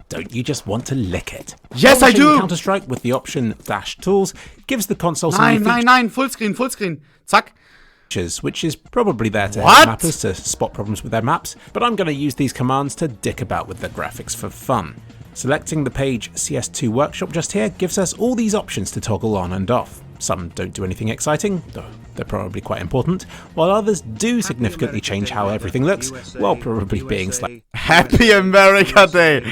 don't you just want to lick it? Yes, I do! Counter-Strike with the option -tools gives the console some Nein, Fullscreen. Zack. Which is probably there to help mappers to spot problems with their maps, but I'm going to use these commands to dick about with the graphics for fun. Selecting the page CS2 Workshop just here gives us all these options to toggle on and off. Some don't do anything exciting, though they're probably quite important, while others do significantly change how everything looks, while probably being slightly... Happy America Day!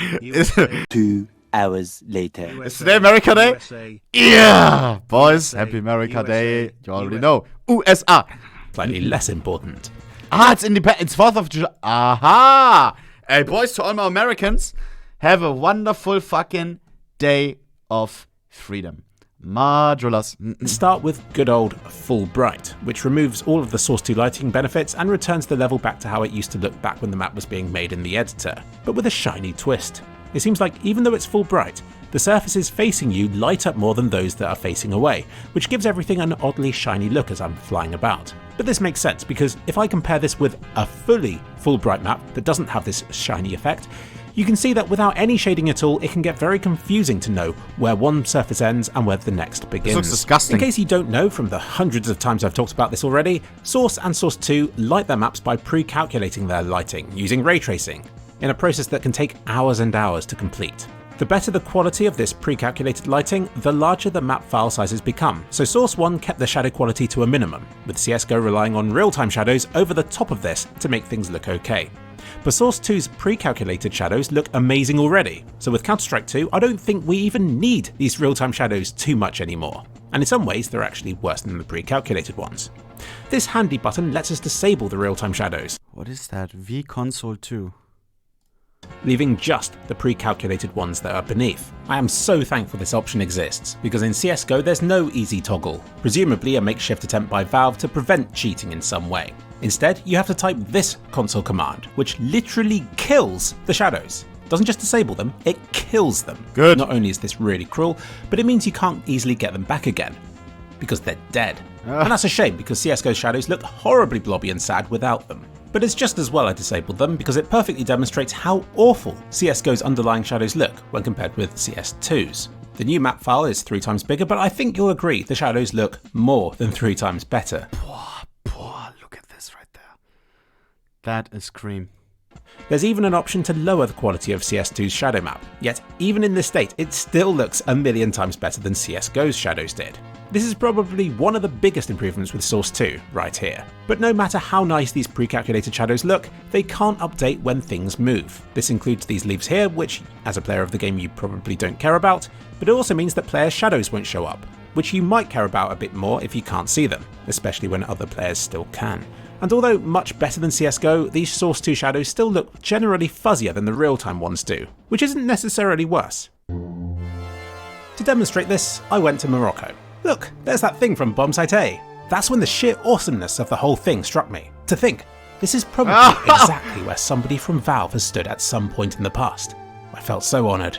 2 hours later. Is today America Day? Yeah! Boys, Happy America Day. You already know. USA! Slightly less important. It's independent. It's 4th of July. Aha! Hey, boys, to all my Americans, have a wonderful fucking day of freedom. Majolas. Start with good old full bright, which removes all of the Source 2 lighting benefits and returns the level back to how it used to look back when the map was being made in the editor, but with a shiny twist. It seems like even though it's full bright, the surfaces facing you light up more than those that are facing away, which gives everything an oddly shiny look as I'm flying about. But this makes sense because if I compare this with a fully full bright map that doesn't have this shiny effect, you can see that without any shading at all, it can get very confusing to know where one surface ends and where the next begins. This looks disgusting. In case you don't know from the hundreds of times I've talked about this already, Source and Source 2 light their maps by pre-calculating their lighting using ray tracing, in a process that can take hours and hours to complete. The better the quality of this pre-calculated lighting, the larger the map file sizes become, so Source 1 kept the shadow quality to a minimum, with CSGO relying on real-time shadows over the top of this to make things look okay. But Source 2's pre-calculated shadows look amazing already, so with Counter-Strike 2 I don't think we even need these real-time shadows too much anymore, and in some ways they're actually worse than the pre-calculated ones. This handy button lets us disable the real-time shadows. What is that? V-Console 2. Leaving just the pre-calculated ones that are beneath. I am so thankful this option exists, because in CSGO there's no easy toggle, presumably a makeshift attempt by Valve to prevent cheating in some way. Instead, you have to type this console command, which literally kills the shadows. It doesn't just disable them, it kills them. Good. Not only is this really cruel, but it means you can't easily get them back again, because they're dead. And that's a shame, because CSGO's shadows look horribly blobby and sad without them. But it's just as well I disabled them because it perfectly demonstrates how awful CSGO's underlying shadows look when compared with CS2's. The new map file is 3 times bigger, but I think you'll agree the shadows look more than 3 times better. Look at this right there. That is cream. There's even an option to lower the quality of CS2's shadow map, yet even in this state it still looks a million times better than CSGO's shadows did. This is probably one of the biggest improvements with Source 2 right here. But no matter how nice these pre-calculated shadows look, they can't update when things move. This includes these leaves here, which as a player of the game you probably don't care about, but it also means that players' shadows won't show up, which you might care about a bit more if you can't see them, especially when other players still can. And although much better than CSGO, these Source 2 shadows still look generally fuzzier than the real-time ones do, which isn't necessarily worse. To demonstrate this, I went to Morocco. Look, there's that thing from Bombsite A. That's when the sheer awesomeness of the whole thing struck me. To think, this is probably exactly where somebody from Valve has stood at some point in the past. I felt so honoured.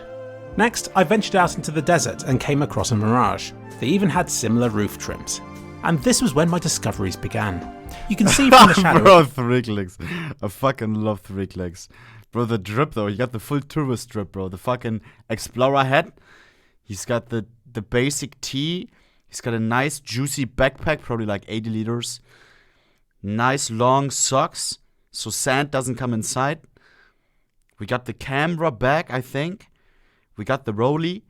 Next, I ventured out into the desert and came across a Mirage. They even had similar roof trims. And this was when my discoveries began. You can see from the shadow... Bro, 3 clicks. I fucking love 3 clicks. Bro, the drip though, you got the full tourist drip, bro. The fucking Explorer hat. He's got the basic tee. He's got a nice juicy backpack, probably like 80 liters. Nice long socks, so sand doesn't come inside. We got the camera back, I think. We got the rollie.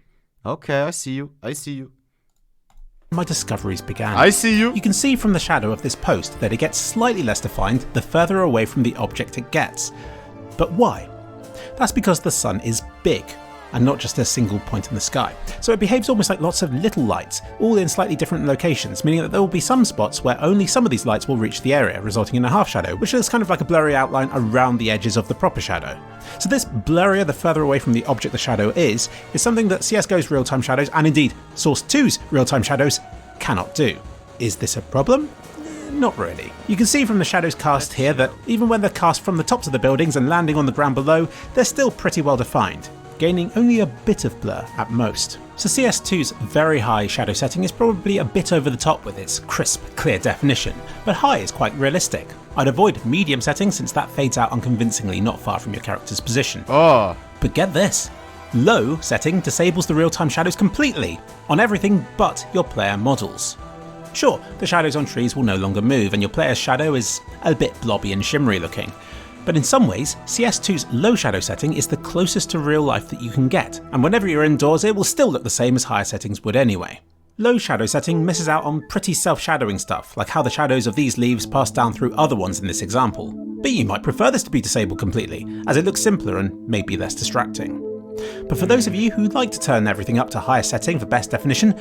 Okay, I see you. My discoveries began. I see you. You can see from the shadow of this post that it gets slightly less defined the further away from the object it gets. But why? That's because the sun is big, and not just a single point in the sky. So it behaves almost like lots of little lights, all in slightly different locations, meaning that there will be some spots where only some of these lights will reach the area, resulting in a half shadow, which is kind of like a blurry outline around the edges of the proper shadow. So this blurrier the further away from the object the shadow is something that CSGO's real-time shadows, and indeed Source 2's real-time shadows, cannot do. Is this a problem? Not really. You can see from the shadows cast here that even when they're cast from the tops of the buildings and landing on the ground below, they're still pretty well defined, gaining only a bit of blur at most. So CS2's very high shadow setting is probably a bit over the top with its crisp, clear definition, but high is quite realistic. I'd avoid medium setting since that fades out unconvincingly not far from your character's position. Oh. But get this, Low setting disables the real-time shadows completely, on everything but your player models. Sure, the shadows on trees will no longer move and your player's shadow is a bit blobby and shimmery looking, but in some ways, CS2's low shadow setting is the closest to real life that you can get, and whenever you're indoors it will still look the same as higher settings would anyway. Low shadow setting misses out on pretty self-shadowing stuff, like how the shadows of these leaves pass down through other ones in this example. But you might prefer this to be disabled completely, as it looks simpler and maybe less distracting. But for those of you who like to turn everything up to higher setting for best definition,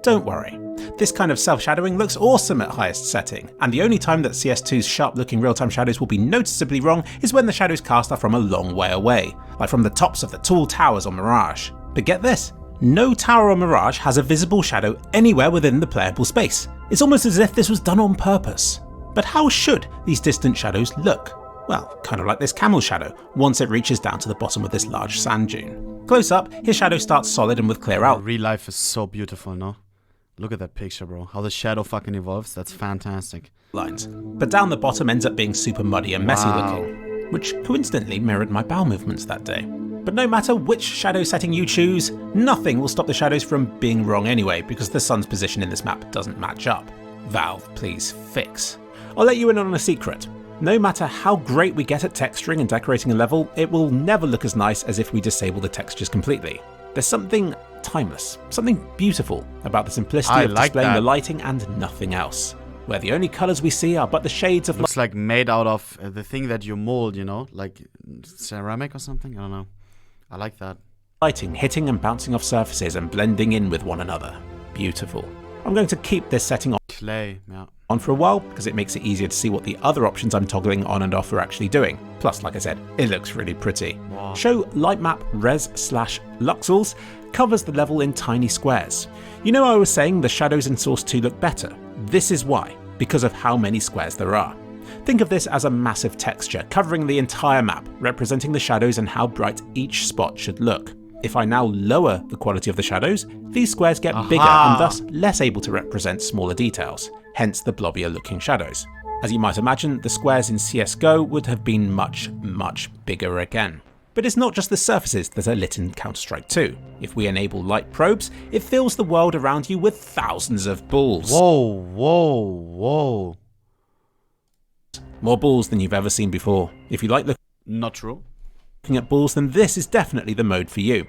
don't worry. This kind of self-shadowing looks awesome at highest setting, and the only time that CS2's sharp-looking real-time shadows will be noticeably wrong is when the shadows cast are from a long way away, like from the tops of the tall towers on Mirage. But get this, no tower on Mirage has a visible shadow anywhere within the playable space. It's almost as if this was done on purpose. But how should these distant shadows look? Well, kind of like this camel shadow, once it reaches down to the bottom of this large sand dune. Close up, his shadow starts solid and with clear out. Real life is so beautiful, no? Look at that picture, bro. How the shadow fucking evolves, that's fantastic. Lines. But down the bottom ends up being super muddy and messy looking, which coincidentally mirrored my bowel movements that day. But no matter which shadow setting you choose, nothing will stop the shadows from being wrong anyway, because the sun's position in this map doesn't match up. Valve, please fix. I'll let you in on a secret. No matter how great we get at texturing and decorating a level, it will never look as nice as if we disable the textures completely. There's something timeless, something beautiful about the simplicity of displaying the lighting and nothing else, where the only colours we see are but the shades of looks like made out of the thing that you mold, you know, like ceramic or something, I don't know. I like that. Lighting hitting and bouncing off surfaces and blending in with one another. Beautiful. I'm going to keep this setting on clay, yeah, on for a while because it makes it easier to see what the other options I'm toggling on and off are actually doing. Plus, like I said, it looks really pretty. Wow. Show lightmap res/luxels covers the level in tiny squares. You know I was saying the shadows in Source 2 look better? This is why, because of how many squares there are. Think of this as a massive texture covering the entire map, representing the shadows and how bright each spot should look. If I now lower the quality of the shadows, these squares get bigger and thus less able to represent smaller details, hence the blobbier looking shadows. As you might imagine, the squares in CSGO would have been much, much bigger again. But it's not just the surfaces that are lit in Counter-Strike 2. If we enable light probes, it fills the world around you with thousands of balls. Whoa, whoa, whoa. More balls than you've ever seen before. If you like Not true. looking at balls, then this is definitely the mode for you.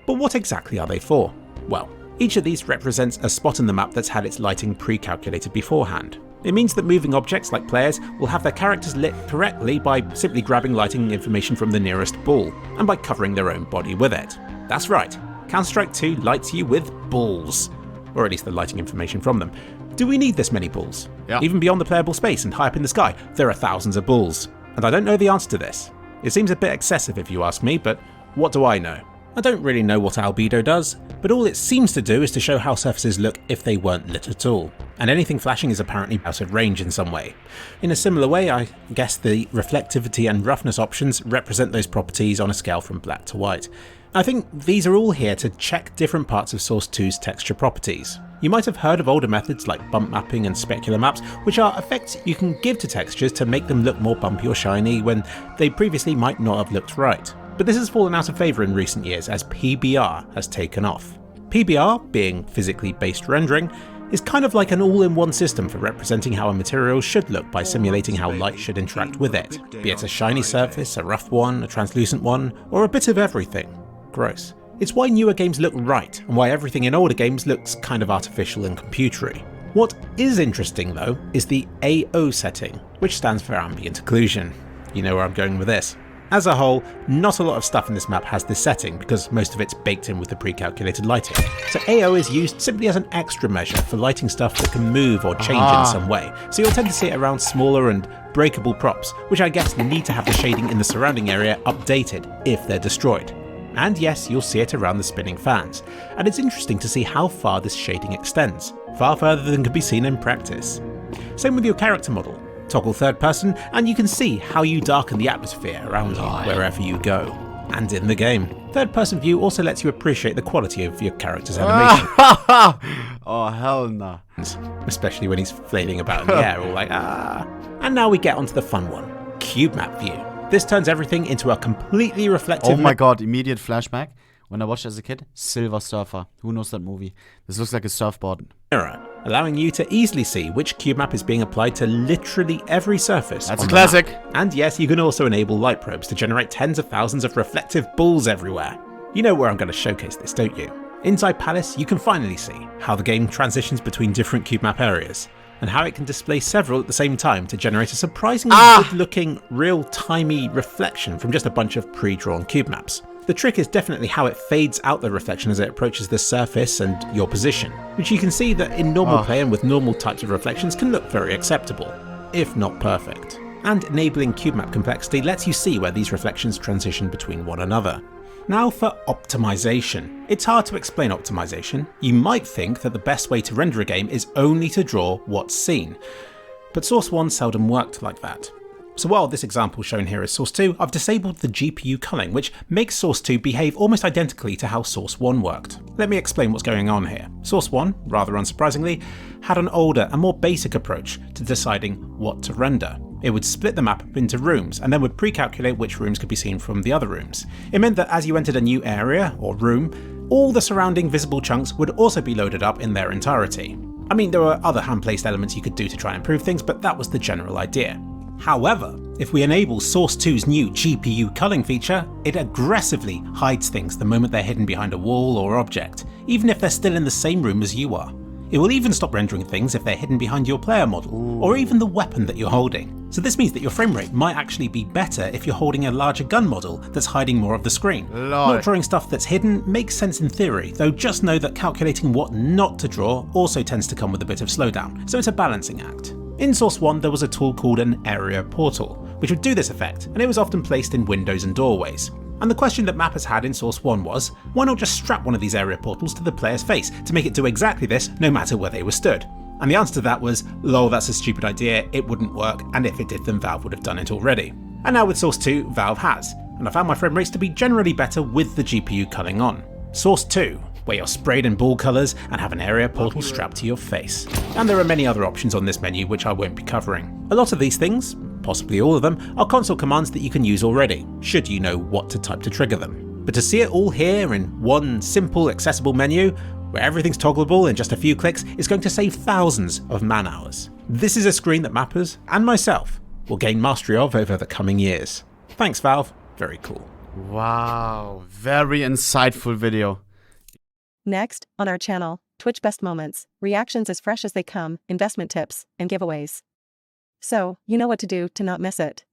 But what exactly are they for? Well, each of these represents a spot in the map that's had its lighting pre-calculated beforehand. It means that moving objects like players will have their characters lit correctly by simply grabbing lighting information from the nearest ball, and by covering their own body with it. That's right, Counter-Strike 2 lights you with balls, or at least the lighting information from them. Do we need this many balls? Yeah. Even beyond the playable space and high up in the sky, there are thousands of balls. And I don't know the answer to this. It seems a bit excessive if you ask me, but what do I know? I don't really know what albedo does, but all it seems to do is to show how surfaces look if they weren't lit at all. And anything flashing is apparently out of range in some way. In a similar way, I guess the reflectivity and roughness options represent those properties on a scale from black to white. I think these are all here to check different parts of Source 2's texture properties. You might have heard of older methods like bump mapping and specular maps, which are effects you can give to textures to make them look more bumpy or shiny when they previously might not have looked right. But this has fallen out of favour in recent years as PBR has taken off. PBR, being physically based rendering, is kind of like an all-in-one system for representing how a material should look by simulating how light should interact with it, be it a shiny surface, a rough one, a translucent one, or a bit of everything. Gross. It's why newer games look right, and why everything in older games looks kind of artificial and computery. What is interesting though is the AO setting, which stands for Ambient Occlusion. You know where I'm going with this. As a whole, not a lot of stuff in this map has this setting because most of it's baked in with the pre-calculated lighting. So AO is used simply as an extra measure for lighting stuff that can move or change in some way. So you'll tend to see it around smaller and breakable props, which I guess need to have the shading in the surrounding area updated if they're destroyed. And yes, you'll see it around the spinning fans. And it's interesting to see how far this shading extends, far further than can be seen in practice. Same with your character model. Toggle third person and you can see how you darken the atmosphere around you wherever you go. And in the game. Third person view also lets you appreciate the quality of your character's animation. Oh hell nah. Especially when he's flailing about in the air, all like ah. And now we get onto the fun one, cube map view. This turns everything into a completely reflective Oh my god, immediate flashback. when I watched as a kid, Silver Surfer. Who knows that movie? This looks like a surfboard. Mirror, allowing you to easily see which cube map is being applied to literally every surface. That's on a the classic. map. And yes, you can also enable light probes to generate tens of thousands of reflective balls everywhere. You know where I'm going to showcase this, don't you? Inside Palace, you can finally see how the game transitions between different cube map areas, and how it can display several at the same time to generate a surprisingly good-looking, real-timey reflection from just a bunch of pre-drawn cube maps. The trick is definitely how it fades out the reflection as it approaches the surface and your position, which you can see that in normal play and with normal types of reflections can look very acceptable, if not perfect. And enabling cube map complexity lets you see where these reflections transition between one another. Now for optimization. It's hard to explain optimization. You might think that the best way to render a game is only to draw what's seen, but Source 1 seldom worked like that. So while this example shown here is Source 2, I've disabled the GPU culling, which makes Source 2 behave almost identically to how Source 1 worked. Let me explain what's going on here. Source 1, rather unsurprisingly, had an older and more basic approach to deciding what to render. It would split the map up into rooms and then would pre-calculate which rooms could be seen from the other rooms. It meant that as you entered a new area or room, all the surrounding visible chunks would also be loaded up in their entirety. I mean, there were other hand-placed elements you could do to try and improve things, but that was the general idea. However, if we enable Source 2's new GPU culling feature, it aggressively hides things the moment they're hidden behind a wall or object, even if they're still in the same room as you are. It will even stop rendering things if they're hidden behind your player model, or even the weapon that you're holding. So this means that your frame rate might actually be better if you're holding a larger gun model that's hiding more of the screen. Not drawing stuff that's hidden makes sense in theory, though just know that calculating what not to draw also tends to come with a bit of slowdown, so it's a balancing act. In Source 1 there was a tool called an area portal, which would do this effect, and it was often placed in windows and doorways. And the question that mappers had in Source 1 was, why not just strap one of these area portals to the player's face to make it do exactly this no matter where they were stood? And the answer to that was, lol, that's a stupid idea, it wouldn't work, and if it did then Valve would have done it already. And now with Source 2, Valve has, and I found my frame rates to be generally better with the GPU culling on. Source 2, where you're sprayed in ball colours and have an area portal strapped to your face. And there are many other options on this menu which I won't be covering. A lot of these things, possibly all of them, are console commands that you can use already, should you know what to type to trigger them. But to see it all here in one simple accessible menu, where everything's toggleable in just a few clicks, is going to save thousands of man hours. This is a screen that mappers, and myself, will gain mastery of over the coming years. Thanks Valve, very cool. Wow, very insightful video. Next, on our channel, Twitch Best Moments, reactions as fresh as they come, investment tips, and giveaways. So, you know what to do to not miss it.